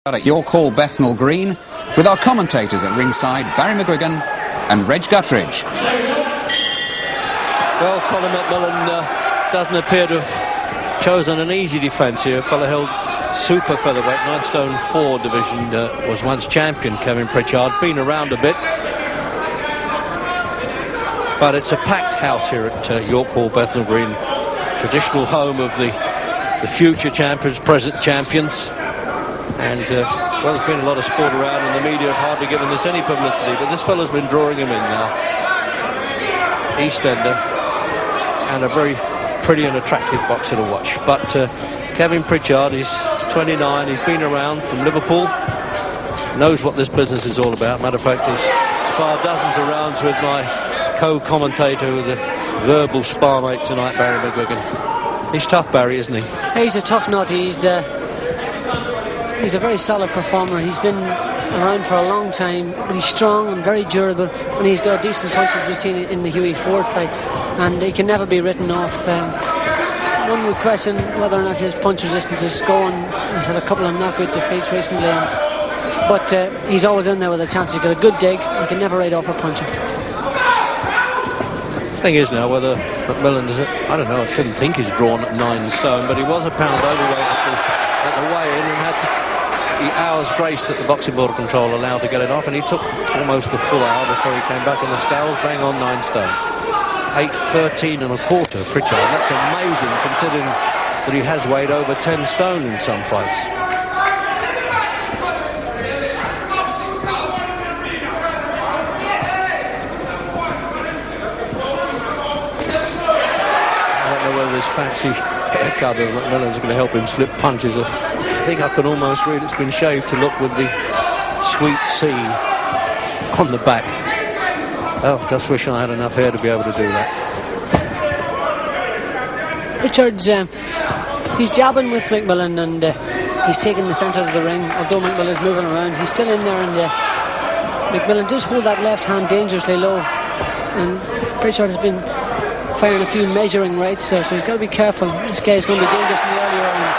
At York Hall, Bethnal Green, with our commentators at ringside, Barry McGuigan and Reg Guttridge. Well, Colin McMillan doesn't appear to have chosen an easy defence here. A fellow held super featherweight, 9 stone 4 division, was once champion, Kevin Pritchard, been around a bit. But it's a packed house here at York Hall, Bethnal Green, traditional home of the future champions, present champions. And, well, there's been a lot of sport around, and the media have hardly given this any publicity, but this fellow's been drawing him in now. East Ender, and a very pretty and attractive boxer to watch. But Kevin Pritchard, he's 29, he's been around from Liverpool, knows what this business is all about. Matter of fact, he's sparred dozens of rounds with my co-commentator, the verbal spar mate tonight, Barry McGuigan. He's tough, Barry, isn't he? He's a tough nut. He's a very solid performer. He's been around for a long time, but he's strong and very durable, and he's got a decent punch, as we've seen in the Hughie Ford fight, and he can never be written off. One would question whether or not his punch resistance is going. He's had a couple of knockout defeats recently, but he's always in there with a chance. He's got a good dig. He can never write off a puncher. The thing is now whether McMillan is I don't know, I shouldn't think he's drawn at 9 stone, but he was a pound overweight at the weigh-in and had the hour's grace that the boxing board of control allowed to get it off, and he took almost a full hour before he came back on the scales, bang on 9 stone. 8.13 and a quarter, Pritchard. That's amazing considering that he has weighed over 10 stone in some fights. This fancy haircut of McMillan's going to help him slip punches. I think I can almost read it's been shaved to look with the sweet C on the back. Oh, just wish I had enough hair to be able to do that. Richard's he's jabbing with McMillan, and he's taking the centre of the ring. Although McMillan's moving around, he's still in there, and McMillan does hold that left hand dangerously low, and Pritchard has been firing a few measuring rights there, so he's got to be careful. This guy's going to be dangerous in the early rounds.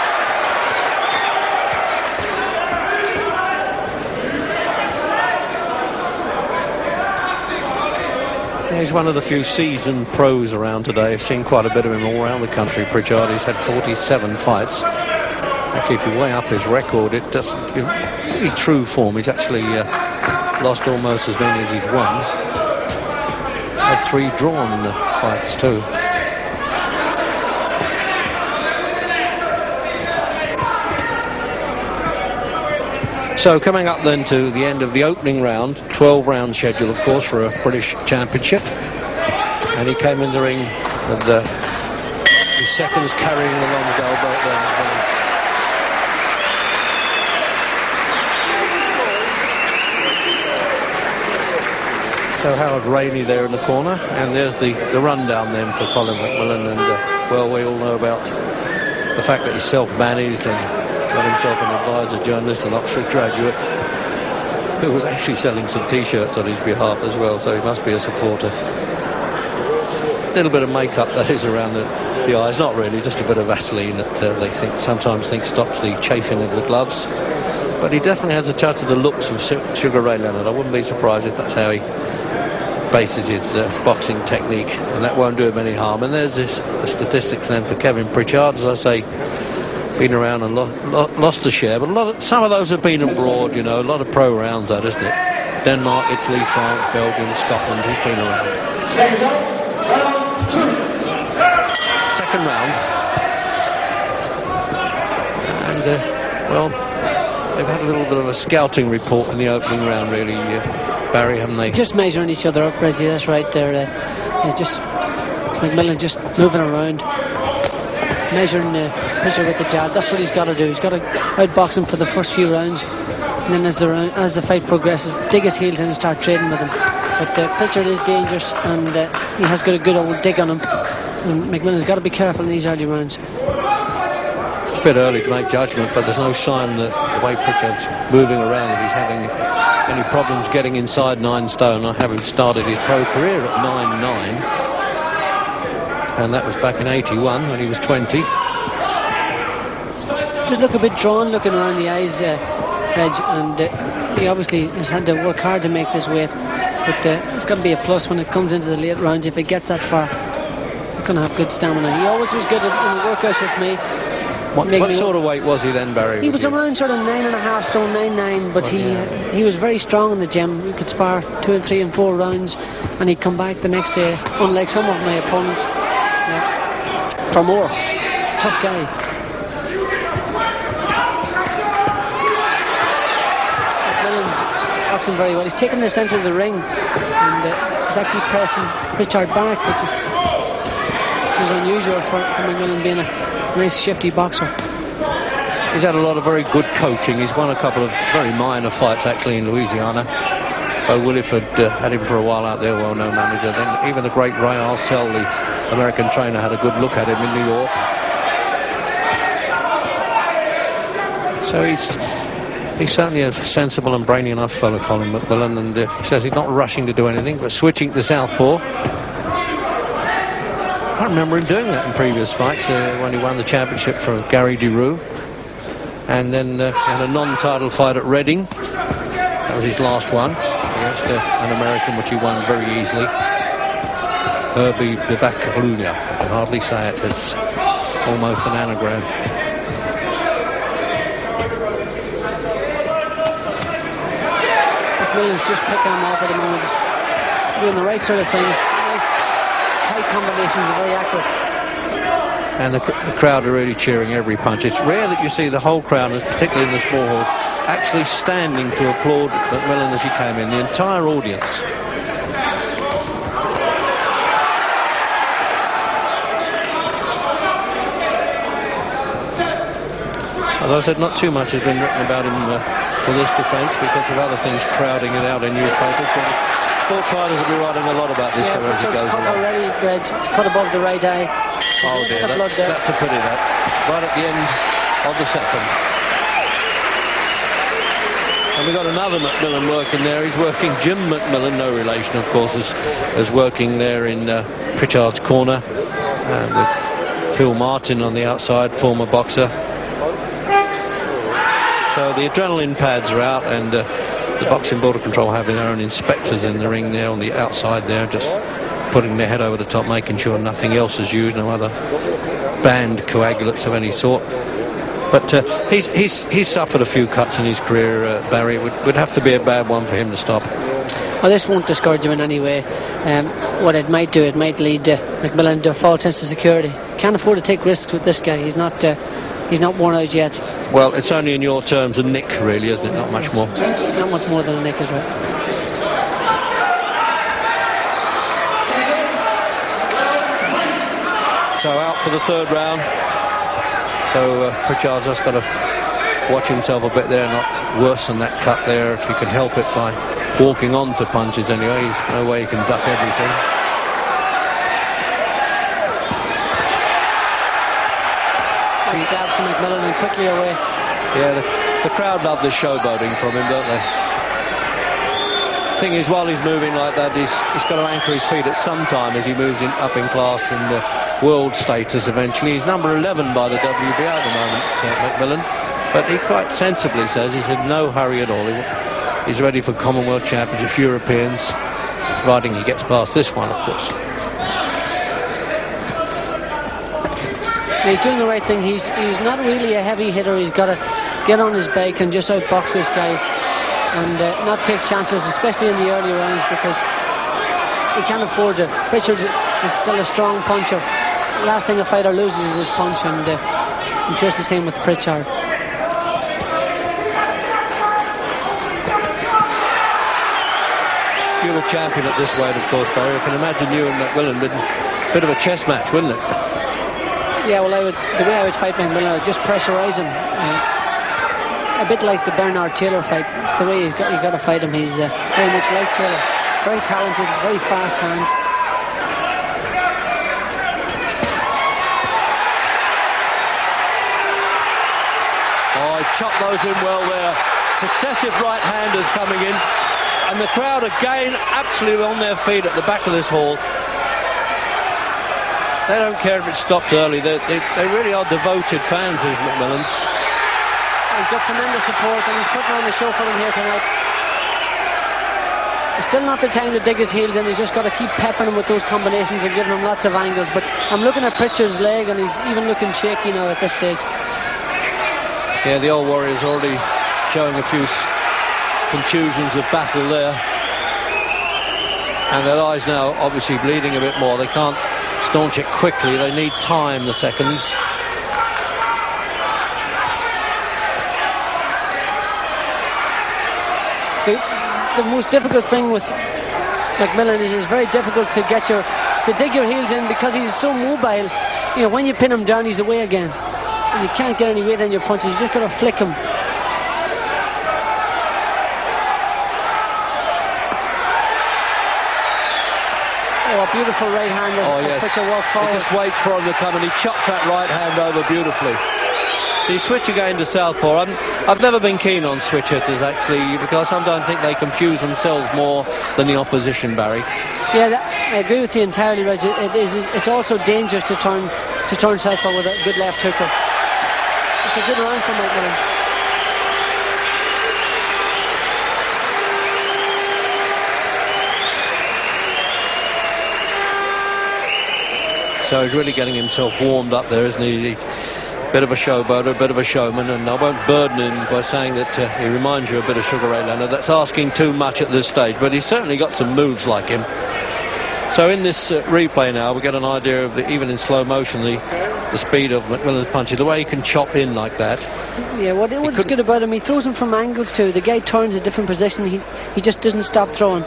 He's one of the few seasoned pros around today. I've seen quite a bit of him all around the country, Pritchard. He's had 47 fights. Actually, if you weigh up his record, it doesn't give really true form. He's actually lost almost as many as he's won. Had 3 drawn fights too. So coming up then to the end of the opening round, 12-round schedule of course for a British Championship, and he came in the ring with his seconds carrying the long bell belt then. So Howard Rainey there in the corner, and there's the rundown then for Colin McMillan, and well, we all know about the fact that he's self-managed and got himself an advisor journalist, an Oxford graduate, who was actually selling some t-shirts on his behalf as well, so he must be a supporter. A little bit of makeup that is around the eyes, not really, just a bit of Vaseline that they sometimes think stops the chafing of the gloves. But he definitely has a touch of the looks of Sugar Ray Leonard. I wouldn't be surprised if that's how he bases his boxing technique, and that won't do him any harm. And there's the statistics then for Kevin Pritchard, as I say, been around and lost a share, but some of those have been abroad, you know, a lot of pro rounds, that, isn't it? Denmark, Italy, France, Belgium, Scotland, he's been around. Second round, and well, they've had a little bit of a scouting report in the opening round, really, Barry, haven't they? Just measuring each other up, Reggie, that's right. They're just McMillan just moving around, measuring Pritchard with the jab. That's what he's got to do. He's got to outbox him for the first few rounds, and then as the fight progresses, dig his heels in and start trading with him. But Pritchard is dangerous, and he has got a good old dig on him, and McMillan's got to be careful in these early rounds. It's a bit early to make judgment, but there's no sign that the way Pritchard's moving around, that he's having any problems getting inside 9 stone. I have him started his pro career at 9'9", and that was back in 81 when he was 20. Just look a bit drawn looking around the eyes, Reg, and he obviously has had to work hard to make this weight, but it's got to be a plus when it comes into the late rounds. If he gets that far, he's going to have good stamina. He always was good in the workouts with me. What sort of weight was he then, Barry? He was around sort of 9.5 stone, 9.9, but he was very strong in the gym. He could spar 2 and 3 and 4 rounds, and he'd come back the next day, unlike some of my opponents, for more. Tough guy. McMillan's boxing very well. He's taken the centre of the ring, and he's actually pressing Pritchard back, which is unusual for McMillan, being a nice shifty boxer. He's had a lot of very good coaching. He's won a couple of very minor fights actually in Louisiana. Bo Williford had him for a while out there, well-known manager. Then even the great Ray Arcel, the American trainer, had a good look at him in New York. So he's certainly a sensible and brainy enough fellow, Colin McMillan, and he says he's not rushing to do anything, but switching to southpaw. I remember him doing that in previous fights when he won the championship for Gary DeRue, and then had a non-title fight at Reading. That was his last one against an American, which he won very easily. Herbie Bivacaluna. I can hardly say it. It's almost an anagram. McMillan's just picking him off at the moment, doing the right sort of thing. Nice tight combinations are very accurate. And the crowd are really cheering every punch. It's rare that you see the whole crowd, particularly in the small halls, actually standing to applaud McMillan as he came in. The entire audience. As I said, not too much has been written about him for this defence because of other things crowding it out in newspapers. But sports writers will be writing a lot about this as it goes cut along. already, Reg. Cut above the right eye. Oh dear, that's a pity, that. Right at the end of the second. And we've got another McMillan working there. He's working Jim McMillan, no relation, of course, as working there in Pritchard's corner. With Phil Martin on the outside, former boxer. So the adrenaline pads are out, and the Boxing Border Control having their own inspectors in the ring there on the outside there, just putting their head over the top, making sure nothing else is used, no other banned coagulates of any sort. But he's suffered a few cuts in his career, Barry. It would have to be a bad one for him to stop. Well, this won't discourage him in any way. What it might do, it might lead McMillan to a false sense of security. Can't afford to take risks with this guy. He's not worn out yet. Well, it's only in your terms a nick, really, isn't it? Not much more. Not much more than a nick, is right. So out for the third round. So Pritchard's just got to watch himself a bit there, not worsen that cut there if he can help it by walking on to punches anyway. There's no way he can duck everything. He jabs from McMillan and quickly away. Yeah, the crowd love the showboating from him, don't they? Thing is, while he's moving like that, he's got to anchor his feet at some time as he moves up in class and world status eventually. He's number 11 by the WBA at the moment, McMillan. But he quite sensibly says he's in no hurry at all. He's ready for Commonwealth Championships, Europeans, providing he gets past this one, of course. He's doing the right thing. He's not really a heavy hitter. He's got to get on his bike and just outbox this guy and not take chances, especially in the early rounds, because he can't afford to. Pritchard is still a strong puncher. The last thing a fighter loses is his punch, and I'm sure it's the same with Pritchard. You're a champion at this weight, of course, Barry. I can imagine you and McMillan been a bit of a chess match, wouldn't it? Yeah, well, the way I would fight McMillan, I'd just pressurise him. A bit like the Bernard Taylor fight. It's the way you got to fight him. He's very much like Taylor. Very talented, very fast hand. Oh, he chopped those in well there. Successive right-handers coming in. And the crowd again absolutely on their feet at the back of this hall. They don't care if it stops early. They really are devoted fans, these McMillans. He's got tremendous support and he's putting on the show for him here tonight. It's still not the time to dig his heels in. He's just got to keep peppering him with those combinations and giving him lots of angles. But I'm looking at Pritchard's leg and he's even looking shaky now at this stage. Yeah, the old Warrior's already showing a few contusions of battle there. And their eyes now obviously bleeding a bit more. They can't staunch it quickly. They need time, the seconds. The most difficult thing with McMillan is it's very difficult to dig your heels in because he's so mobile. You know, when you pin him down, he's away again. And you can't get any weight on your punches. You just got to flick him. Oh, a beautiful right hand as Pritchard walked forward. He just waits for him to come and he chops that right hand over beautifully. So you switch again to southpaw. I've never been keen on switch hitters, actually, because I sometimes think they confuse themselves more than the opposition, Barry. Yeah, I agree with you entirely, Reg. It's also dangerous to turn southpaw with a good left hooker. It's a good round for McMillan. So he's really getting himself warmed up there, isn't he? Bit of a showboater, a bit of a showman, and I won't burden him by saying that he reminds you a bit of Sugar Ray Leonard. That's asking too much at this stage, but he's certainly got some moves like him. So in this replay now, we get an idea of, even in slow motion, the speed of McMillan's punches, the way he can chop in like that. Yeah, what's good about him, he throws him from angles too. The guy turns a different position, he just doesn't stop throwing.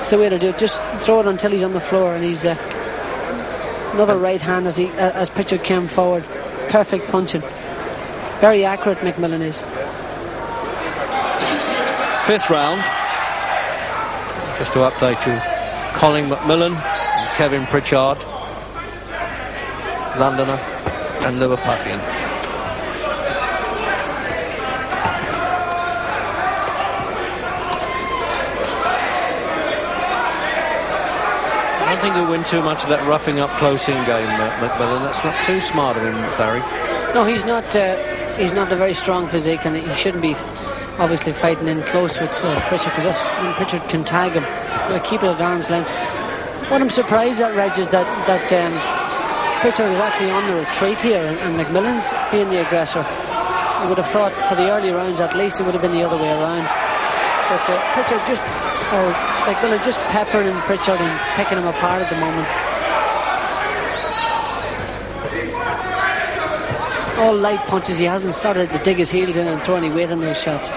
It's the way to do it, just throw it until he's on the floor, and he's another right hand as Pritchard came forward. Perfect punching. Very accurate, McMillan is. Fifth round. Just to update you, Colin McMillan and Kevin Pritchard, Londoner and Liverpudlian. I don't think he'll win too much of that roughing up close-in game, McMillan. That's not too smart of him, Barry. No, he's not a very strong physique, and he shouldn't be obviously fighting in close with Pritchard, because that's when Pritchard can tag him. He'll keep it at arm's length. What I'm surprised at, Reg, is that Pritchard is actually on the retreat here, and McMillan's being the aggressor. I would have thought for the early rounds at least it would have been the other way around. But Pritchard McMillan just peppering Pritchard and picking him apart at the moment. All light punches. He hasn't started to dig his heels in and throw any weight on those shots.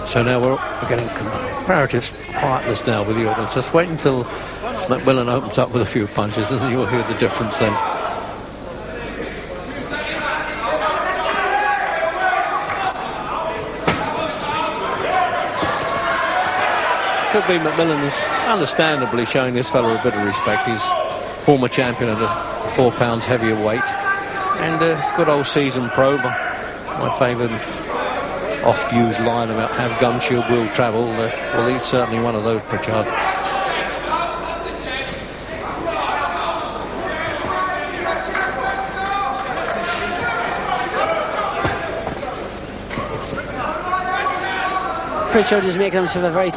So now we're getting comparative quietness now with the audience. Just wait until McMillan opens up with a few punches and you'll hear the difference then. Could be McMillan is understandably showing this fellow a bit of respect. He's former champion at a 4 pounds heavier weight and a good old seasoned pro. My favourite oft-used line about have gum shield will travel. Well, he's certainly one of those, Pritchard. Pritchard is making himself a very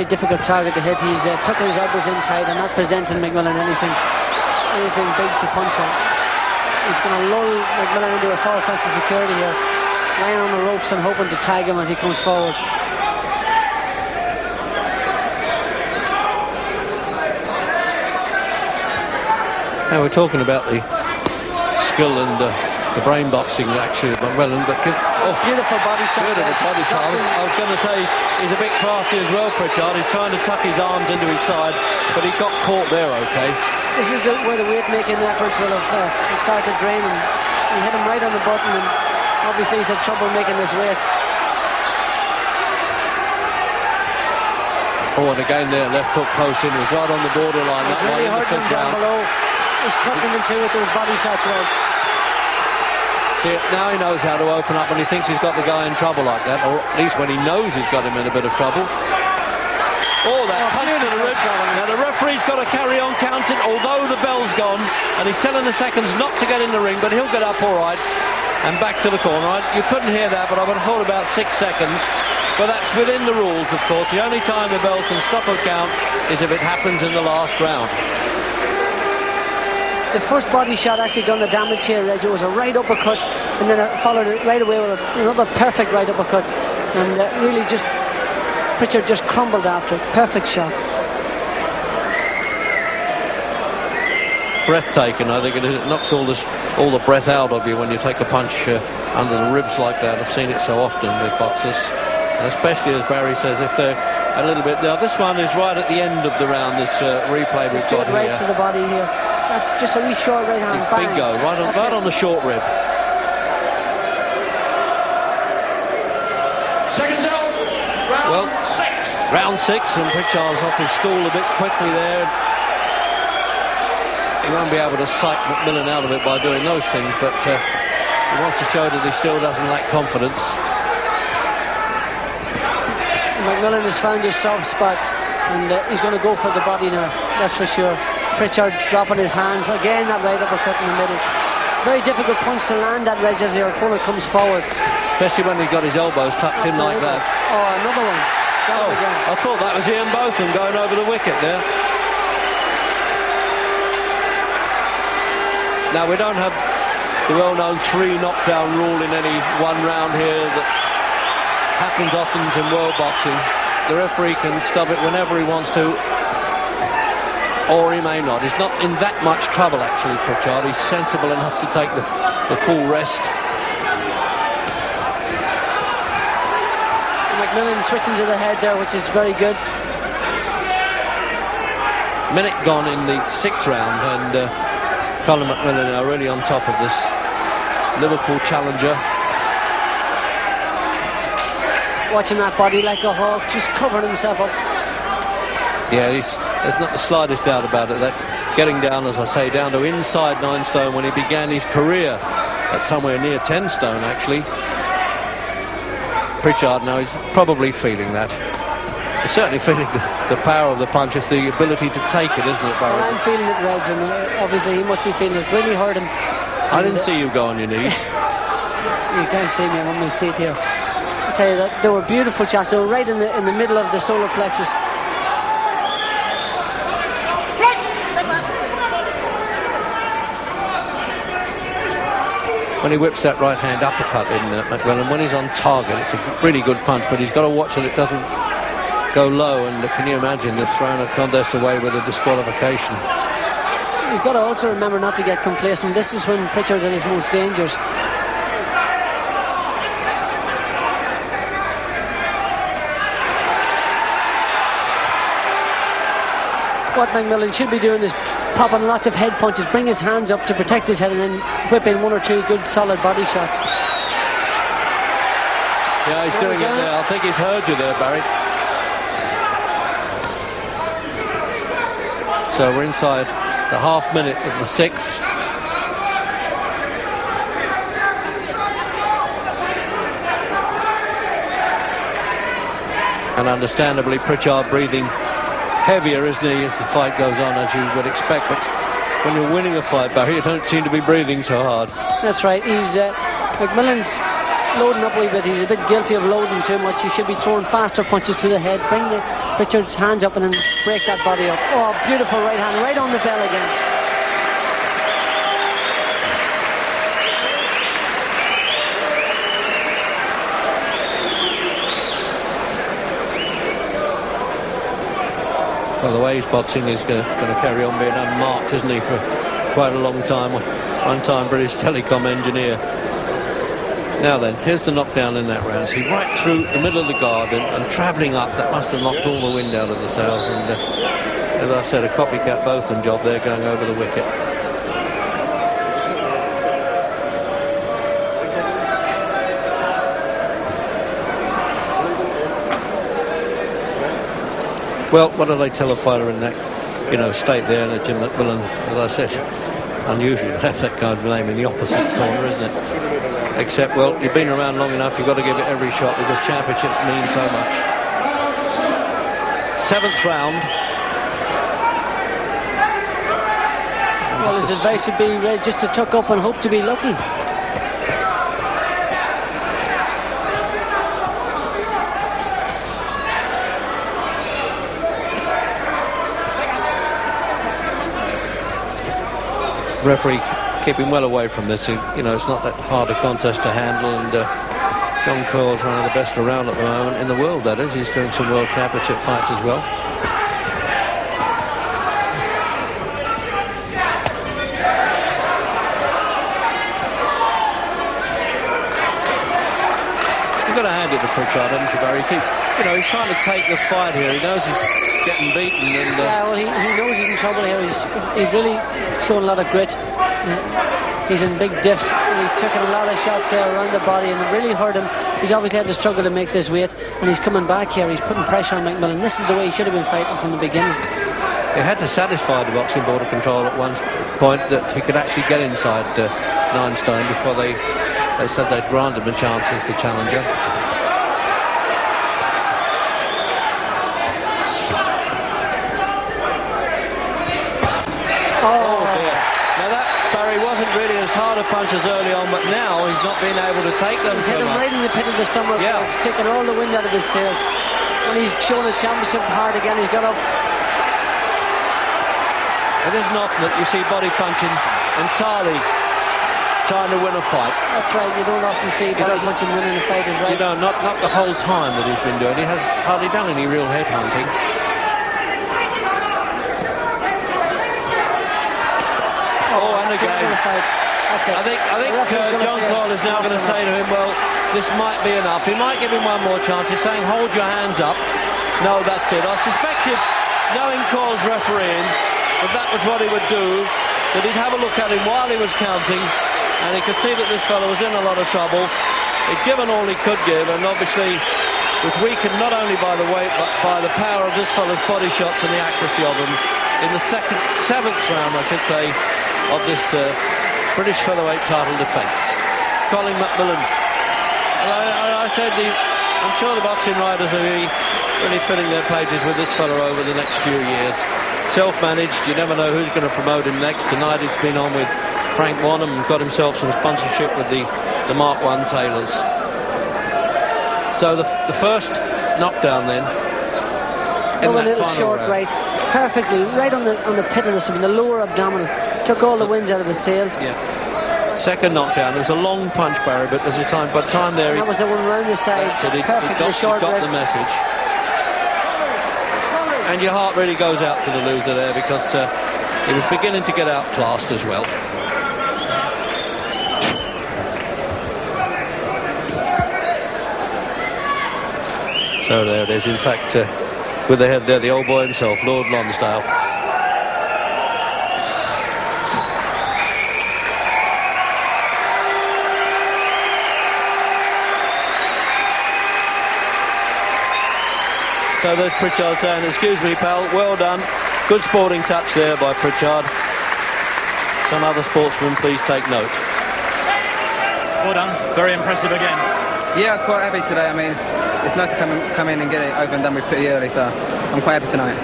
difficult target to hit. He's tucking his elbows in tight and not presenting McMillan anything big to punch at. He's going to lull McMillan into a false sense of security here, lying on the ropes and hoping to tag him as he comes forward. Now we're talking about the skill and the brain boxing actually of McMillan, but beautiful body shot. Beautiful body shot. I was going to say he's a bit crafty as well, Pritchard. He's trying to tuck his arms into his side, but he got caught there, okay. This is where the weight-making efforts will have started to drain him. He hit him right on the button, and obviously he's had trouble making this weight. Oh, and again there, left hook close in, was right on the borderline. He's really hurting him down below. He's cutting him in two with those body shots, right. See, now he knows how to open up when he thinks he's got the guy in trouble like that, or at least when he knows he's got him in a bit of trouble. Oh, that punch to the ribs. Now the referee's got to carry on counting, although the bell's gone, and he's telling the seconds not to get in the ring, but he'll get up all right and back to the corner. You couldn't hear that, but I would have thought about 6 seconds. But that's within the rules, of course. The only time the bell can stop a count is if it happens in the last round. The first body shot actually done the damage here, Reg. It was a right uppercut, and then it followed it right away with another perfect right uppercut, and really just Pritchard just crumbled after it. Perfect shot. Breathtaking. I think it knocks all the breath out of you when you take a punch under the ribs like that. I've seen it so often with boxers, and especially, as Barry says, if they're a little bit. Now this one is right at the end of the round. This replay we've got here. Right to the body here. That's just a wee short right hand. Bingo! Right on the short rib. Seconds out. Round six. Round 6, and Pritchard's off his stool a bit quickly there. He won't be able to psych McMillan out of it by doing those things, but he wants to show that he still doesn't lack confidence. McMillan has found his soft spot, and he's going to go for the body now, that's for sure. Pritchard dropping his hands. Again, that right uppercut in the middle. Very difficult punch to land that, Reg, as your opponent comes forward. Especially when he got his elbows tucked in like that. Oh, another one. I thought that was Ian Botham going over the wicket there. Now, we don't have the well-known 3 knockdown rule in any one round here that happens often in world boxing. The referee can stop it whenever he wants to, or he may not. He's not in that much trouble, actually, Pritchard. He's sensible enough to take the full rest. McMillan switching to the head there, which is very good. Minute gone in the 6th round, and Colin McMillan are really on top of this Liverpool challenger. Watching that body like a hawk, just covering himself up. Yeah, there's not the slightest doubt about it. That getting down, as I say, down to inside 9 stone when he began his career at somewhere near 10 stone, actually. Pritchard now is probably feeling that. He's certainly feeling the power of the punch. It's the ability to take it, isn't it, Barry? Well, I'm feeling it, Reg, and obviously he must be feeling it. Really hurt him. I didn't see you go on your knees. You can't see me, I'm on my seat here. I tell you that they were beautiful shots. They were right in the middle of the solar plexus. When he whips that right hand uppercut in McMillan, when he's on target, it's a really good punch, but he's got to watch that it doesn't go low, and can you imagine they've thrown a contest away with a disqualification. He's got to also remember not to get complacent. This is when Pritchard is most dangerous. What McMillan should be doing is popping lots of head punches, bring his hands up to protect his head, and then whip in 1 or 2 good solid body shots. Yeah, he's doing it there. I think he's heard you there, Barry. So we're inside the half minute of the 6th. And understandably, Pritchard breathing heavier, isn't he, as the fight goes on, as you would expect. But when you're winning a fight, Barry, you don't seem to be breathing so hard. That's right. He's McMillan's loading up a wee bit. He's a bit guilty of loading too much. He should be throwing faster punches to the head. Bring Pritchard's hands up and then break that body up. Oh, beautiful right hand, right on the bell again. Well, the way he's boxing is going to carry on being unmarked, isn't he, for quite a long time. One-time British telecom engineer. Now then, here's the knockdown in that round. See, right through the middle of the guard and travelling up, that must have knocked all the wind out of the sails. And as I said, a copycat Botham job there going over the wicket. Well, what do they tell a fighter in that, state there, Jim McMillan, as I said? Unusual to have that kind of name in the opposite corner, isn't it? Except, well, you've been around long enough, you've got to give it every shot because championships mean so much. 7th round. Well, his advice would be just to tuck up and hope to be lucky. Referee keeping well away from this. You know, it's not that hard a contest to handle, and John Coyle's one of the best around at the moment in the world, that is. He's doing some world championship fights as well. You've got to hand it to Pritchard, haven't you, Barry? He's trying to take the fight here. He knows he's getting beaten, and yeah, well, he knows he's in trouble here. He's really shown a lot of grit. He's in big dips, and he's taken a lot of shots there around the body, and it really hurt him. He's obviously had to struggle to make this weight, and he's coming back here. He's putting pressure on McMillan. This is the way he should have been fighting from the beginning. He had to satisfy the boxing board of control at one point that he could actually get inside 9 stone before they said they'd grant him a chance as the challenger. Oh dear. Now that, Barry, wasn't really as hard a punch as early on, but now he's not been able to take them. He's hit him right in the pit of the stomach. Yeah. It's taken all the wind out of his sails. And he's shown a championship hard again. He's got up. It isn't often that you see body punching entirely trying to win a fight. That's right. You don't often see body punching winning a fight, is right. You know, not the whole time that he's been doing. He has hardly done any real head hunting. That's it. I think John Coyle is now going to say to him, well, this might be enough. He might give him one more chance. He's saying, hold your hands up. No, that's it. I suspected, knowing Coyle's refereeing, that was what he would do, that he'd have a look at him while he was counting, and he could see that this fellow was in a lot of trouble. He'd given all he could give, and obviously was weakened not only by the weight, but by the power of this fellow's body shots and the accuracy of them. In the 7th round, I should say, of this British featherweight title defence. Colin McMillan. I said, I'm sure the boxing writers will be really filling their pages with this fellow over the next few years. Self-managed, you never know who's going to promote him next. Tonight he's been on with Frank Wanham and got himself some sponsorship with the Mark I tailors. So the first knockdown then. A little short right, perfectly, right on the pit of the stomach, the lower abdominal. Took all the winds out of his sails. Yeah. Second knockdown. It was a long punch, Barry, but there's a time. By the time there, that was the one round the side. He got the message. And your heart really goes out to the loser there because he was beginning to get outclassed as well. So there it is. In fact, with the head there, the old boy himself, Lord Lonsdale. So there's Pritchard saying, excuse me, pal, well done. Good sporting touch there by Pritchard. Some other sportsmen, please take note. Well done. Very impressive again. Yeah, I was quite happy today. I mean, it's nice to come in and get it over and done with pretty early, so I'm quite happy tonight.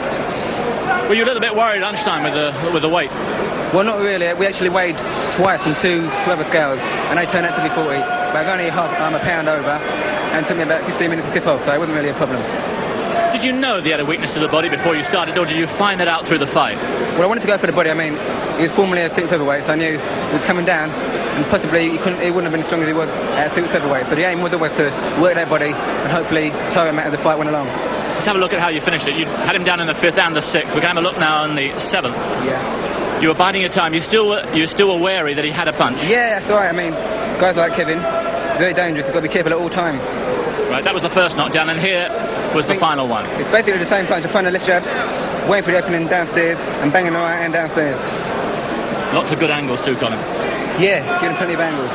Were you a little bit worried at lunchtime with the weight? Well, not really. We actually weighed twice on two other scales, and they turned out to be 40. But I was only a pound over, and it took me about 15 minutes to tip off, so it wasn't really a problem. Did you know that he had a weakness to the body before you started, or did you find that out through the fight? Well, I wanted to go for the body. I mean, he was formerly a super featherweight, so I knew he was coming down, and possibly he wouldn't have been as strong as he was at a super featherweight. So the aim was always to work that body and hopefully tire him out as the fight went along. Let's have a look at how you finished it. You had him down in the 5th and the 6th. We're going to have a look now on the 7th. Yeah. You were biding your time. You still were wary that he had a punch. Yeah, that's right. I mean, guys like Kevin, very dangerous. You've got to be careful at all times. Right, that was the first knockdown, and here was the final one. It's basically the same punch. I find a lift jab, waiting for the opening downstairs, and banging the right hand downstairs. Lots of good angles too, Colin. Yeah, giving plenty of angles.